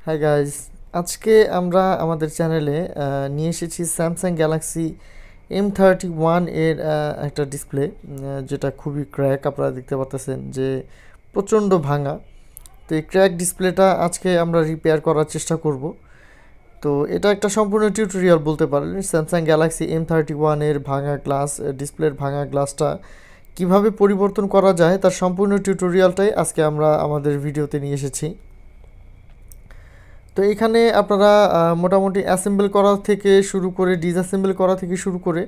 Hi guys, আজকে আমরা আমাদের চ্যানেলে নিয়ে এসেছি স্যামসাং গ্যালাক্সি M31 এর একটা ডিসপ্লে, যেটা খুবই ক্র্যাক। আপনারা দেখতে পাচ্ছেন যে প্রচণ্ড ভাঙা। তো এই ক্র্যাক ডিসপ্লেটা আজকে আমরা রিপেয়ার করার চেষ্টা করব। তো এটা একটা সম্পূর্ণ টিউটোরিয়াল বলতে পারেন। স্যামসাং গ্যালাক্সি M31 এর ভাঙা গ্লাস, ডিসপ্লের ভাঙা গ্লাসটা কিভাবে পরিবর্তন করা যায় তার সম্পূর্ণ টিউটোরিয়ালটাই আজকে আমরা আমাদের ভিডিওতে নিয়ে এসেছি। তো এখানে আপনারা মোটামুটি অ্যাসেম্বল করা থেকে শুরু করে ডিসঅ্যাসেম্বল করা থেকে শুরু করে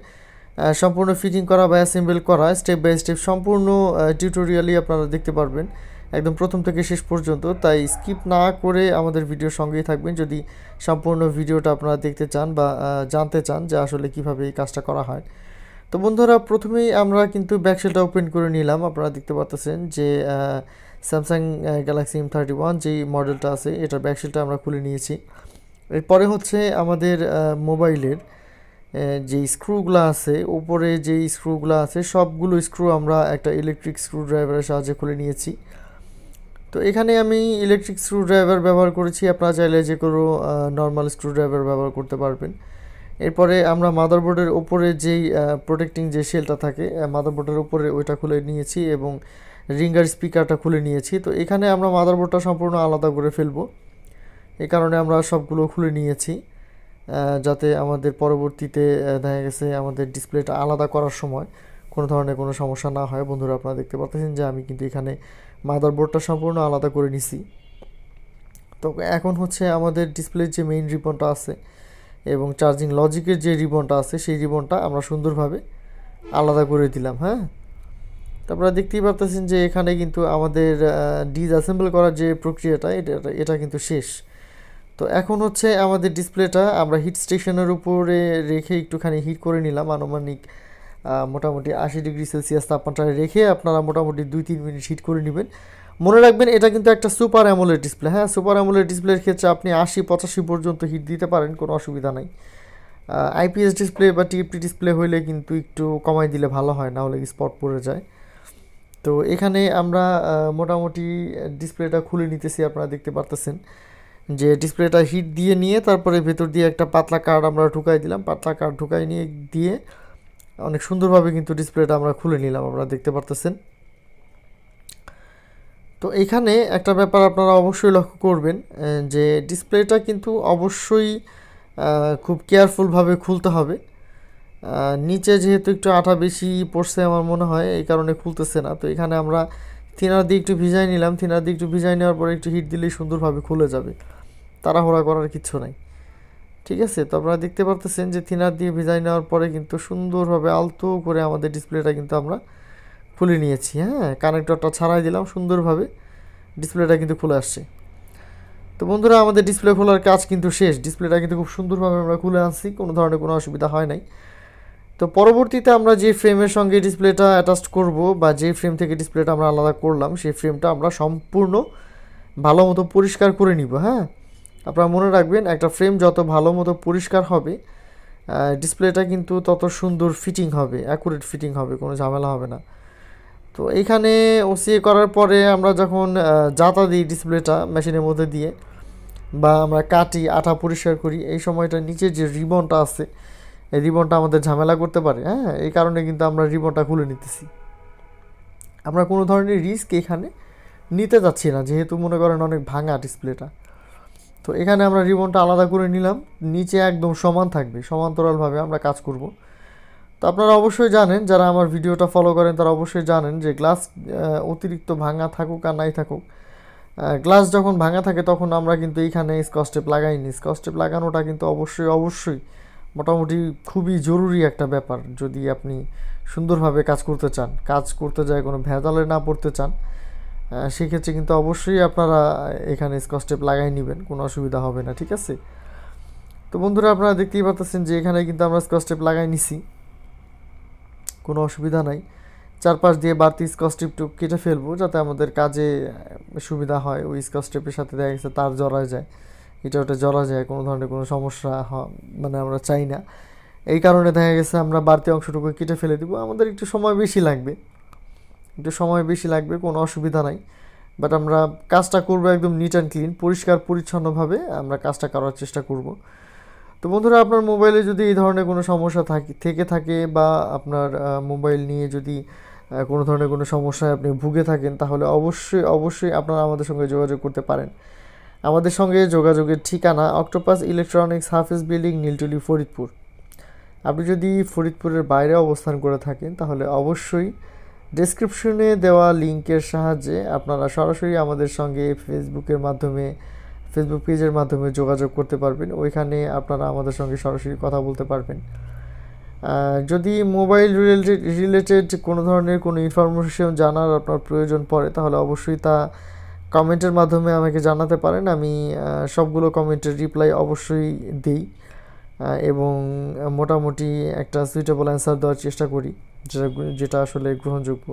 সম্পূর্ণ ফিটিং করা বা অ্যাসেম্বল করা স্টেপ বাই স্টেপ সম্পূর্ণ টিউটোরিয়ালই আপনারা দেখতে পারবেন একদম প্রথম থেকে শেষ পর্যন্ত। তাই স্কিপ না করে আমাদের ভিডিওর সঙ্গেই থাকবেন যদি সম্পূর্ণ ভিডিওটা আপনারা দেখতে চান বা জানতে চান যে আসলে কিভাবে এই কাজটা করা হয়। তো বন্ধুরা, প্রথমেই আমরা কিন্তু ব্যাকশেলটা ওপেন করে নিলাম। আপনারা দেখতে পাচ্ছেন যে স্যামসাং গ্যালাক্সি M31 যেই মডেলটা আছে এটার ব্যাকশেলটা আমরা খুলে নিয়েছি। এরপরে হচ্ছে আমাদের মোবাইলের যেই স্ক্রুগুলো আছে, উপরে যেই স্ক্রুগুলো আছে সবগুলো স্ক্রু আমরা একটা ইলেকট্রিক স্ক্রু ড্রাইভারের সাহায্যে খুলে নিয়েছি। তো এখানে আমি ইলেকট্রিক স্ক্রু ড্রাইভার ব্যবহার করেছি, আপনারা চাইলে যে কোনো নর্মাল স্ক্রু ড্রাইভার ব্যবহার করতে পারবেন। এরপরে আমরা মাদারবোর্ডের ওপরে যেই প্রোটেক্টিং যে শেলটা থাকে মাদারবোর্ডের ওপরে ওইটা খুলে নিয়েছি এবং রিঙ্গার স্পিকারটা খুলে নিয়েছি। তো এখানে আমরা মাদারবোর্ডটা সম্পূর্ণ আলাদা করে ফেলবো, এই কারণে আমরা সবগুলো খুলে নিয়েছি যাতে আমাদের পরবর্তীতে দেখা গেছে আমাদের ডিসপ্লেটা আলাদা করার সময় কোনো ধরনের কোনো সমস্যা না হয়। বন্ধুরা, আপনারা দেখতে পাচ্ছেন যে আমি কিন্তু এখানে মাদারবোর্ডটা সম্পূর্ণ আলাদা করে নিছি। তো এখন হচ্ছে আমাদের ডিসপ্লের যে মেইন রিবনটা আছে এবং চার্জিং লজিকের যে রিবনটা আছে সেই রিবনটা আমরা সুন্দরভাবে আলাদা করে দিলাম। হ্যাঁ, তারপরে দেখতেই পাচ্ছেন যে এখানে কিন্তু আমাদের ডিসঅ্যাসেম্বল করার যে প্রক্রিয়াটা এটা কিন্তু শেষ। তো এখন হচ্ছে আমাদের ডিসপ্লেটা আমরা হিট স্টেশনের উপরে রেখে একটুখানি হিট করে নিলাম। আনুমানিক মোটামুটি 80°C তাপমাত্রায় রেখে আপনারা মোটামুটি 2-3 মিনিট হিট করে নেবেন। মনে রাখবেন এটা কিন্তু একটা সুপার অ্যামোলেড ডিসপ্লে। হ্যাঁ, সুপার অ্যামোলেড ডিসপ্লের ক্ষেত্রে আপনি 80-85 পর্যন্ত হিট দিতে পারেন, কোনো অসুবিধা নাই। আইপিএস ডিসপ্লে বা টিএফটি ডিসপ্লে হইলে কিন্তু একটু কমাই দিলে ভালো হয়, না হলে স্পট পড়ে যায়। তো এখানে আমরা মোটামুটি ডিসপ্লেটা খুলে নিতেছি। আপনারা দেখতে পারতেছেন যে ডিসপ্লেটা হিট দিয়ে নিয়ে তারপরে ভেতর দিয়ে একটা পাতলা কার্ড আমরা ঢুকাই দিলাম। পাতলা কার্ড ঢুকাই নিয়ে দিয়ে অনেক সুন্দরভাবে কিন্তু ডিসপ্লেটা আমরা খুলে নিলাম, আপনারা দেখতে পারতেছেন। তো এখানে একটা ব্যাপার আপনারা অবশ্যই লক্ষ্য করবেন যে ডিসপ্লেটা কিন্তু অবশ্যই খুব কেয়ারফুলভাবে খুলতে হবে। নিচে যেহেতু একটু আঠা বেশি পড়ছে আমার মনে হয়, এই কারণে খুলতেছে না। তো এখানে আমরা থিনার দিয়ে একটু ভিজাই নিলাম। থিনার দিয়ে একটু ভিজাই নেওয়ার পরে একটু হিট দিলেই সুন্দরভাবে খুলে যাবে, তাড়াহুড়া করার কিচ্ছু নাই। ঠিক আছে, তো আপনারা দেখতে পারতেছেন যে থিনার দিয়ে ভিজাই নেওয়ার পরে কিন্তু সুন্দরভাবে আলতো করে আমাদের ডিসপ্লেটা কিন্তু আমরা খুলে নিয়েছি। হ্যাঁ, কানেক্টরটা ছাড়াই দিলাম, সুন্দরভাবে ডিসপ্লেটা কিন্তু খুলে আসছে। তো বন্ধুরা, আমাদের ডিসপ্লে খোলার কাজ কিন্তু শেষ। ডিসপ্লেটা কিন্তু খুব সুন্দরভাবে আমরা খুলে আনছি, কোনো ধরনের কোনো অসুবিধা হয় নাই। তো পরবর্তীতে আমরা যে ফ্রেমের সঙ্গে ডিসপ্লেটা অ্যাটাচ করব বা যে ফ্রেম থেকে ডিসপ্লেটা আমরা আলাদা করলাম সেই ফ্রেমটা আমরা সম্পূর্ণ ভালো মতো পরিষ্কার করে নিব। হ্যাঁ, আপনারা মনে রাখবেন একটা ফ্রেম যত ভালো মতো পরিষ্কার হবে ডিসপ্লেটা কিন্তু তত সুন্দর ফিটিং হবে, অ্যাকুরেট ফিটিং হবে, কোনো ঝামেলা হবে না। তো এইখানে ওসিএ করার পরে আমরা যখন জাতা দিই ডিসপ্লেটা মেশিনের মধ্যে দিয়ে বা আমরা কাটি, আঠা পরিষ্কার করি, এই সময়টা নিচে যে রিবনটা আছে এই রিবনটা আমাদের ঝামেলা করতে পারে। হ্যাঁ, এই কারণে কিন্তু আমরা রিবনটা খুলে নিতেছি। আমরা কোনো ধরনের রিস্ক এখানে নিতে যাচ্ছি না, যেহেতু মনে করেন অনেক ভাঙা ডিসপ্লেটা। তো এখানে আমরা রিবনটা আলাদা করে নিলাম, নিচে একদম সমান থাকবে, সমান্তরালভাবে আমরা কাজ করব। তো আপনারা অবশ্যই জানেন, যারা আমার ভিডিওটা ফলো করেন তারা অবশ্যই জানেন যে গ্লাস অতিরিক্ত ভাঙা থাকুক আর নাই থাকুক, গ্লাস যখন ভাঙা থাকে তখন আমরা কিন্তু এইখানে স্কচ টেপ লাগাইনি। স্কচ টেপ লাগানোটা কিন্তু অবশ্যই মোটামুটি খুবই জরুরি একটা ব্যাপার। যদি আপনি সুন্দরভাবে কাজ করতে চান, কাজ করতে যায় কোনো ভেজালে না পড়তে চান, সেক্ষেত্রে কিন্তু অবশ্যই আপনারা এখানে স্কচ টেপ লাগাই নেবেন, কোনো অসুবিধা হবে না। ঠিক আছে, তো বন্ধুরা, আপনারা দেখতেই পাচ্ছেন যে এখানে কিন্তু আমরা স্কচ টেপ লাগাই নিছি, কোনো অসুবিধা নাই। চারপাশ দিয়ে বাড়তি স্কচ টেপটুক কেটে ফেলবো যাতে আমাদের কাজে সুবিধা হয়। ওই স্কচ টেপের সাথে দেখা গেছে তার জড়া যায়, এটা ওটা জড়া যায়, কোনো ধরনের কোনো সমস্যা মানে আমরা চাই না। এই কারণে দেখা গেছে আমরা বাড়তি অংশটুকু কেটে ফেলে দিব। আমাদের একটু সময় বেশি লাগবে, কোনো অসুবিধা নাই। বাট আমরা কাজটা করব একদম নিট অ্যান্ড ক্লিন, পরিষ্কার পরিচ্ছন্নভাবে আমরা কাজটা করার চেষ্টা করব। তো বন্ধুরা, আপনার মোবাইলে যদি এই ধরনের কোনো সমস্যা থাকে বা আপনার মোবাইল নিয়ে যদি কোনো ধরনের কোনো সমস্যায় আপনি ভুগে থাকেন, তাহলে অবশ্যই আপনারা আমাদের সঙ্গে যোগাযোগ করতে পারেন। আমাদের সঙ্গে যোগাযোগের ঠিকানা অক্টোপাস ইলেকট্রনিক্স, হাফিজ বিল্ডিং, নীলটলি, ফরিদপুর। আপনি যদি ফরিদপুরের বাইরে অবস্থান করে থাকেন, তাহলে অবশ্যই ডেসক্রিপশনে দেওয়া লিঙ্কের সাহায্যে আপনারা সরাসরি আমাদের সঙ্গে ফেসবুক পেজের মাধ্যমে যোগাযোগ করতে পারবেন। ওইখানে আপনারা আমাদের সঙ্গে সরাসরি কথা বলতে পারবেন। যদি মোবাইল রিলেটেড কোনো ধরনের কোনো ইনফরমেশন জানার আপনার প্রয়োজন পড়ে, তাহলে অবশ্যই তা কমেন্টের মাধ্যমে আমাকে জানাতে পারেন। আমি সবগুলো কমেন্টের রিপ্লাই অবশ্যই দিই এবং মোটামুটি একটা সুইটেবল অ্যান্সার দেওয়ার চেষ্টা করি, যেটা আসলে গ্রহণযোগ্য।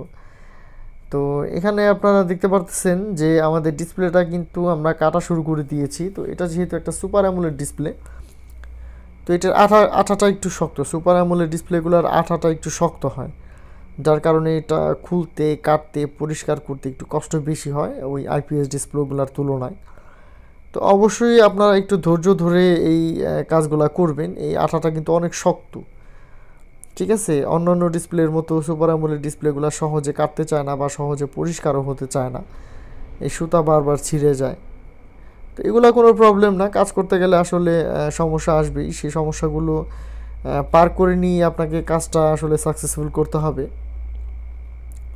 তো এখানে আপনারা দেখতে পাচ্ছেন যে আমাদের ডিসপ্লেটা কিন্তু আমরা কাটা শুরু করে দিয়েছি। তো এটা যেহেতু একটা সুপার অ্যামোলেড ডিসপ্লে, তো এটার আঠাটা একটু শক্ত। সুপার অ্যামোলেড ডিসপ্লেগুলোর আঠাটা একটু শক্ত হয়, যার কারণে এটা খুলতে, কাটতে, পরিষ্কার করতে একটু কষ্ট বেশি হয় ওই আইপিএস ডিসপ্লেগুলোর তুলনায়। তো অবশ্যই আপনারা একটু ধৈর্য ধরে এই কাজগুলা করবেন। এই আঠাটা কিন্তু অনেক শক্ত, ঠিক আছে? অন্যান্য ডিসপ্লের মতো সুপার অ্যামোলেড ডিসপ্লেগুলো সহজে কাটতে চায় না বা সহজে পরিষ্কারও হতে চায় না, এই সুতা বারবার ছিঁড়ে যায়। তো এগুলো কোনো প্রবলেম না, কাজ করতে গেলে আসলে সমস্যা আসবেই। সেই সমস্যাগুলো পার করে নিয়ে আপনাকে কাজটা আসলে সাকসেসফুল করতে হবে।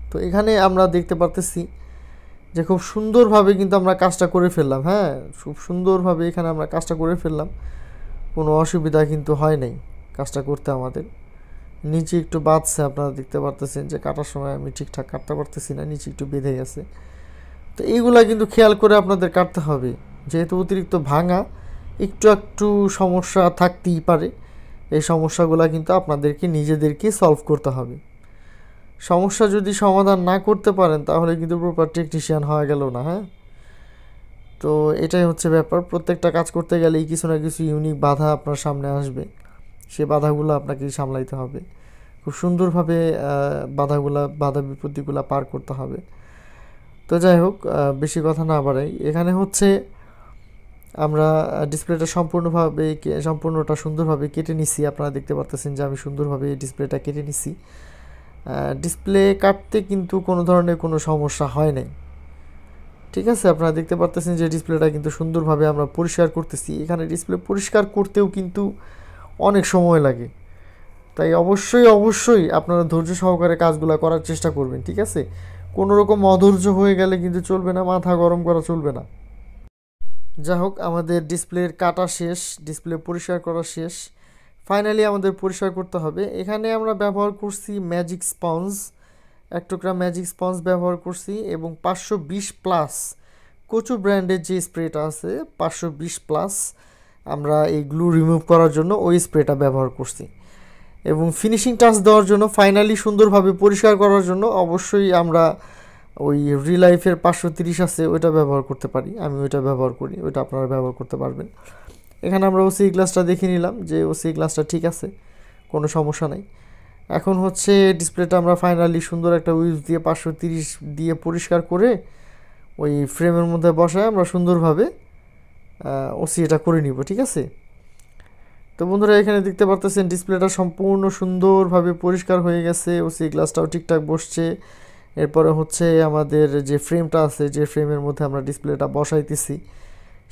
তো এখানে আমরা দেখতে পারতেছি যে খুব সুন্দরভাবে কিন্তু আমরা কাজটা করে ফেললাম। হ্যাঁ, খুব সুন্দরভাবে এখানে আমরা কাজটা করে ফেললাম, কোনো অসুবিধা কিন্তু হয় নাই কাজটা করতে। আমাদের নিচে একটু বাঁধছে, আপনারা দেখতে পারতেছেন যে কাটার সময় আমি ঠিকঠাক কাটতে পারতেছি না, নিচে একটু বেঁধে গেছে। তো এইগুলা কিন্তু খেয়াল করে আপনাদের কাটতে হবে, যেহেতু অতিরিক্ত ভাঙা, একটু সমস্যা থাকতেই পারে। এই সমস্যাগুলো কিন্তু আপনাদেরকে নিজেদেরকে সলভ করতে হবে। সমস্যা যদি সমাধান না করতে পারেন, তাহলে কিন্তু প্রপার টেকনিশিয়ান হওয়া গেল না। হ্যাঁ, তো এটাই হচ্ছে ব্যাপার। প্রত্যেকটা কাজ করতে গেলেই কিছু না কিছু ইউনিক বাধা আপনার সামনে আসবে, সে বাধাগুলো আপনাকে সামলাইতে হবে। খুব সুন্দরভাবে বাধা বিপত্তিগুলো পার করতে হবে। তো যাই হোক, বেশি কথা না বাড়াই, এখানে হচ্ছে আমরা ডিসপ্লেটা সম্পূর্ণটা সুন্দরভাবে কেটে নিছি। আপনারা দেখতে পারতেছেন যে আমি সুন্দরভাবে ডিসপ্লেটা কেটে নিছি। ডিসপ্লে কাটতে কিন্তু কোনো ধরনের কোনো সমস্যা হয় নাই, ঠিক আছে? আপনারা দেখতে পারতেছেন যে ডিসপ্লেটা কিন্তু সুন্দরভাবে আমরা পরিষ্কার করতেছি। এখানে ডিসপ্লে পরিষ্কার করতেও কিন্তু অনেক সময় লাগে, তাই অবশ্যই আপনারা ধৈর্য সহকারে কাজগুলো করার চেষ্টা করবেন, ঠিক আছে? কোনো রকম অধৈর্য হয়ে গেলে কিন্তু চলবে না, মাথা গরম করা চলবে না। যা হোক, আমাদের ডিসপ্লের কাটা শেষ, ডিসপ্লে পরিষ্কার করা শেষ। ফাইনালি আমাদের পরিষ্কার করতে হবে। এখানে আমরা ব্যবহার করছি ম্যাজিক স্পঞ্জ, 1 টুকরা ম্যাজিক স্পঞ্জ ব্যবহার করছি এবং 520+ কোচু ব্র্যান্ডের যে স্প্রেটা আছে 520+ আমরা এই গ্লু রিমুভ করার জন্য ওই স্প্রেটা ব্যবহার করছি। এবং ফিনিশিং টাচ দেওয়ার জন্য, ফাইনালি সুন্দরভাবে পরিষ্কার করার জন্য অবশ্যই আমরা ওই রিলাইফের 530 আছে ওইটা ব্যবহার করতে পারি। আমি ওইটা ব্যবহার করি, ওইটা আপনারা ব্যবহার করতে পারবেন। এখানে আমরা ওসি গ্লাসটা দেখে নিলাম যে ওসি গ্লাসটা ঠিক আছে, কোনো সমস্যা নাই। এখন হচ্ছে ডিসপ্লেটা আমরা ফাইনালি সুন্দর একটা উইচ দিয়ে 530 দিয়ে পরিষ্কার করে ওই ফ্রেমের মধ্যে বসায় আমরা সুন্দরভাবে ওসি এটা করে নিব, ঠিক আছে? তো বন্ধুরা, এখানে দেখতে পারতেছেন ডিসপ্লেটা সম্পূর্ণ সুন্দরভাবে পরিষ্কার হয়ে গেছে, ওসি গ্লাসটাও ঠিকঠাক বসছে। এরপরে হচ্ছে আমাদের যে ফ্রেমটা আছে, যে ফ্রেমের মধ্যে আমরা ডিসপ্লেটা বসাইতেছি,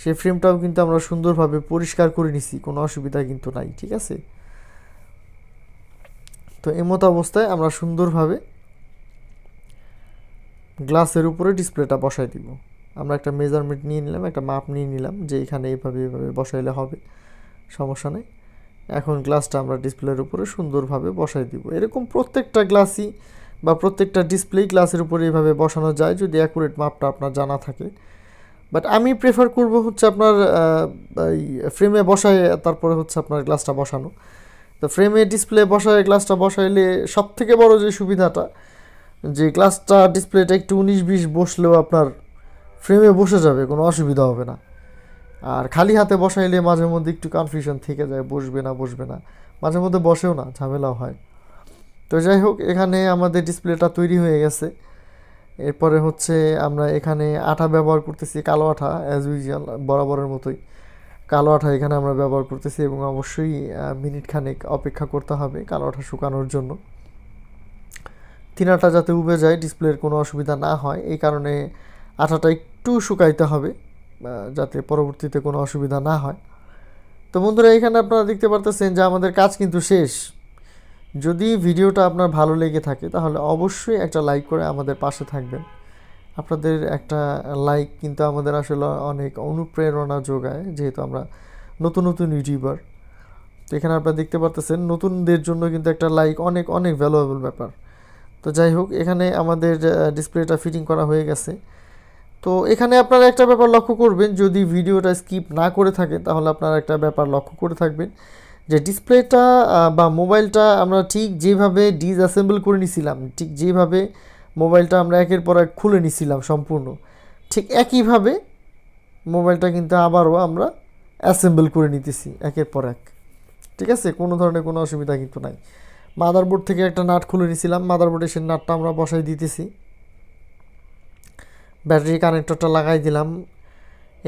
সেই ফ্রেমটাও কিন্তু আমরা সুন্দরভাবে পরিষ্কার করে নিছি, কোনো অসুবিধা কিন্তু নাই, ঠিক আছে? তো এমতো অবস্থায় আমরা সুন্দরভাবে গ্লাসের উপরে ডিসপ্লেটা বসাই দিব। আমরা একটা মেজারমেন্ট নিয়ে নিলাম, একটা মাপ নিয়ে নিলাম যে এখানে এইভাবে বসাইলে হবে, সমস্যা নেই। এখন গ্লাসটা আমরা ডিসপ্লের উপরে সুন্দরভাবে বসাই দিব। এরকম প্রত্যেকটা গ্লাসই বা প্রত্যেকটা ডিসপ্লে গ্লাসের উপরে এইভাবে বসানো যায়, যদি অ্যাকুরেট মাপটা আপনার জানা থাকে। বাট আমি প্রেফার করব হচ্ছে আপনার এই ফ্রেমে বসায় তারপরে হচ্ছে আপনার গ্লাসটা বসানো। তো ফ্রেমে ডিসপ্লে বসায় গ্লাসটা বসাইলে সবথেকে বড় যে সুবিধাটা, যে গ্লাসটা ডিসপ্লেটা একটু 19-20 বসলেও আপনার ফ্রেমে বসে যাবে, কোনো অসুবিধা হবে না। আর খালি হাতে বসাইলে মাঝে মধ্যে একটু কনফিউশন থেকে যায়, বসবে না, মাঝে মধ্যে বসেও না, ঝামেলাও হয়। তো যাই হোক, এখানে আমাদের ডিসপ্লেটা তৈরি হয়ে গেছে এরপরে হচ্ছে আমরা এখানে আঠা ব্যবহার করতেছি, কালো আঠা, অ্যাজ ইউজুয়াল বরাবরের মতোই কালো আঠা এখানে আমরা ব্যবহার করতেছি এবং অবশ্যই মিনিট খানেক অপেক্ষা করতে হবে কালো আঠা শুকানোর জন্য। তিনাটা যাতে উবে যায়, ডিসপ্লের কোনো অসুবিধা না হয়, এই কারণে আঠাটা একটু শুকাইতে হবে যাতে পরবর্তীতে কোনো অসুবিধা না হয়। তো বন্ধুরা এখানে আপনারা দেখতে পারতেছেন যে আমাদের কাজ কিন্তু শেষ। যদি ভিডিওটা আপনার ভালো লেগে থাকে তাহলে অবশ্যই একটা লাইক করে আমাদের পাশে থাকবেন। আপনাদের একটা লাইক কিন্তু আমাদের আসলে অনেক অনুপ্রেরণা যোগায়, যেহেতু আমরা নতুন নতুন ইউটিউবার। তো এখানে আপনারা দেখতে পারতেছেন নতুনদের জন্য কিন্তু একটা লাইক অনেক অনেক ভ্যালুয়েবল ব্যাপার। তো যাই হোক, এখানে আমাদের ডিসপ্লেটা ফিটিং করা হয়ে গেছে। তো এখানে আপনারা একটা ব্যাপার লক্ষ্য করবেন, যদি ভিডিওটা স্কিপ না করে থাকেন তাহলে আপনারা একটা ব্যাপার লক্ষ্য করে থাকবেন যে ডিসপ্লেটা বা মোবাইলটা আমরা ঠিক যেভাবে ডিসঅ্যাসেম্বল করে নিছিলাম, ঠিক যেভাবে মোবাইলটা আমরা একের পর এক খুলে নিছিলাম সম্পূর্ণ, ঠিক একইভাবে মোবাইলটা কিন্তু আবারও আমরা অ্যাসেম্বল করে নিতেছি একের পর এক। ঠিক আছে, কোনো ধরনের কোনো অসুবিধা কিন্তু নাই। মাদারবোর্ড থেকে একটা নাট খুলে নিছিলাম, মাদারবোর্ডে সেই নাটটা আমরা বসাই দিতেছি, ব্যাটারি কানেক্টরটা লাগাই দিলাম,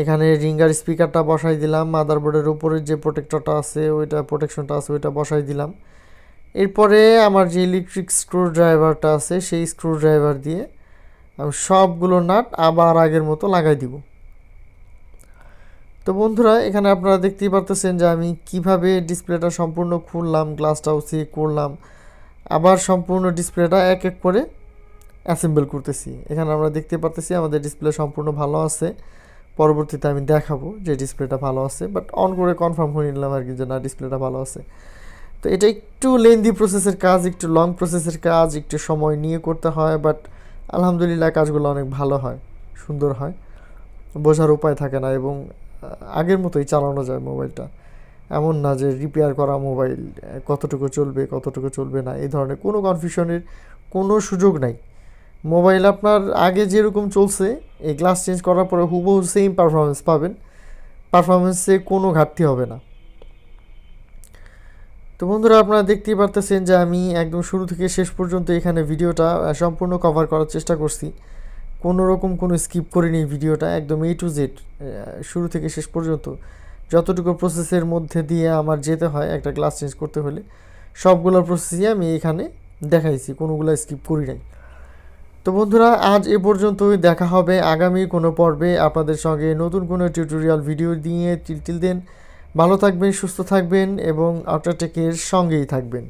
এখানে রিঙ্গার স্পিকারটা বসাই দিলাম, মাদারবোর্ডের উপরের যে প্রোটেক্টরটা আছে ওইটা প্রোটেকশনটা আছে ওইটা বসাই দিলাম। এরপরে আমার যে ইলেকট্রিক স্ক্রু ড্রাইভারটা আছে সেই স্ক্রু ড্রাইভার দিয়ে আমি সবগুলো নাট আবার আগের মতো লাগাই দিব। তো বন্ধুরা এখানে আপনারা দেখতেই পারতেছেন যে আমি কিভাবে ডিসপ্লেটা সম্পূর্ণ খুললাম, গ্লাসটাও চেক করলাম, আবার সম্পূর্ণ ডিসপ্লেটা এক এক করে অ্যাসেম্বল করতেছি। এখানে আমরা দেখতে পারতেছি আমাদের ডিসপ্লে সম্পূর্ণ ভালো আছে। পরবর্তীতে আমি দেখাবো যে ডিসপ্লেটা ভালো আছে, বাট অন করে কনফার্ম করে নিলাম আর কি যে না, ডিসপ্লেটা ভালো আছে। তো এটা একটু লেন্দি প্রসেসের কাজ, একটু লং প্রসেসের কাজ, একটু সময় নিয়ে করতে হয়, বাট আলহামদুলিল্লাহ কাজগুলো অনেক ভালো হয়, সুন্দর হয়, বোঝার উপায় থাকে না এবং আগের মতোই চালানো যায় মোবাইলটা। এমন না যে রিপেয়ার করা মোবাইল কতটুকু চলবে কতটুকু চলবে না, এই ধরনের কোনো কনফিউশনের কোনো সুযোগ নাই। মোবাইল আপনার আগে যেরকম চলছে এই গ্লাস চেঞ্জ করার পরে হুবহু সেম পারফরমেন্স পাবেন, পারফরমেন্সে কোনো ঘাটতি হবে না। তো বন্ধুরা আপনারা দেখতেই পারতেছেন যে আমি একদম শুরু থেকে শেষ পর্যন্ত এখানে ভিডিওটা সম্পূর্ণ কভার করার চেষ্টা করছি, কোনো রকম কোনো স্কিপ করিনি ভিডিওটা, একদম A to Z শুরু থেকে শেষ পর্যন্ত যতটুকু প্রসেসের মধ্যে দিয়ে আমার যেতে হয় একটা গ্লাস চেঞ্জ করতে হলে সবগুলো প্রসেসই আমি এখানে দেখাইছি, কোনোগুলো স্কিপ করি নাই। তো বন্ধুরা আজ এ পর্যন্তই, দেখা হবে আগামী কোনো পর্বে আপনাদের সঙ্গে নতুন কোনো টিউটোরিয়াল ভিডিও দিয়ে। টিল দেন ভালো থাকবেন, সুস্থ থাকবেন এবং অক্টাটেকের সঙ্গেই থাকবেন।